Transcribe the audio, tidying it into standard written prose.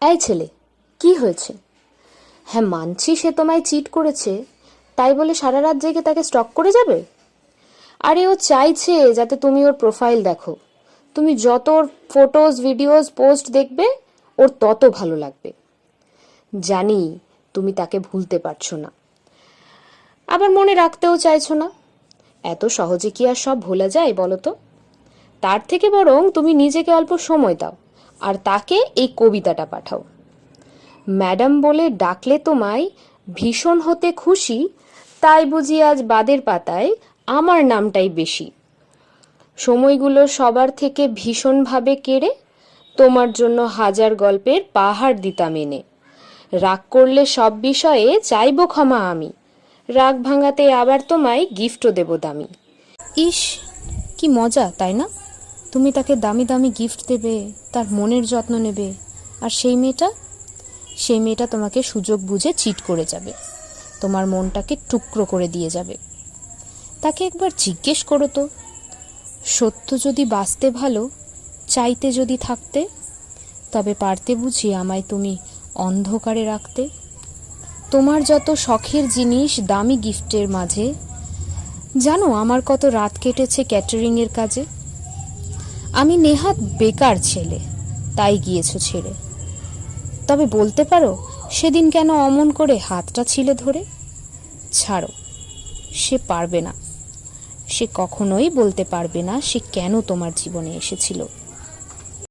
এই ছেলে, কি হয়েছে? হ্যাঁ মানছি সে তোমায় চিট করেছে, তাই বলে সারা রাত জেগে তাকে স্টক করে যাবে? আরে ও চাইছে যাতে তুমি ওর প্রোফাইল দেখো। তুমি যত ওর ফটোজ ভিডিওস পোস্ট দেখবে ওর তত ভালো লাগবে। জানি তুমি তাকে ভুলতে পারছো না, আবার মনে রাখতেও চাইছো না। এত সহজে কি আর সব ভোলা যায় বলো তো? তার থেকে বরং তুমি নিজেকে অল্প সময় দাও আর তাকে এই কবিতাটা পাঠাও। ম্যাডাম বলে ডাকলে তোমায় ভীষণ হতে খুশি, তাই বুঝি আজ বাদের পাতায় আমার নামটাই বেশি। সময়গুলো সবার থেকে ভীষণভাবে কেড়ে তোমার জন্য হাজার গল্পের পাহাড় দিতাম এনে। রাগ করলে সব বিষয়ে চাইব ক্ষমা আমি, রাগ ভাঙাতে আবার তোমায় গিফটও দেব দামি। ইস, কি মজা তাই না? তুমি তাকে দামি দামি গিফট দেবে, তার মনের যত্ন নেবে, আর সেই মেয়েটা তোমাকে সুযোগ বুঝে চিট করে যাবে, তোমার মনটাকে টুকরো করে দিয়ে যাবে। তাকে একবার জিজ্ঞেস করো তো, সত্য যদি বাঁচতে ভালো, চাইতে যদি থাকতে, তবে পারতে বুঝি আমায় তুমি অন্ধকারে রাখতে। তোমার যত শখের জিনিস দামি গিফটের মাঝে, জানো আমার কত রাত কেটেছে ক্যাটারিংয়ের কাজে। আমি নেহাত বেকার ছেলে, তাই গিয়েছো ছেড়ে। তবে বলতে পারো সেদিন কেন অমন করে হাতটা ছিলে ধরে? ছাড়ো, সে পারবে না, সে কখনোই বলতে পারবে না সে কেন তোমার জীবনে এসেছিল।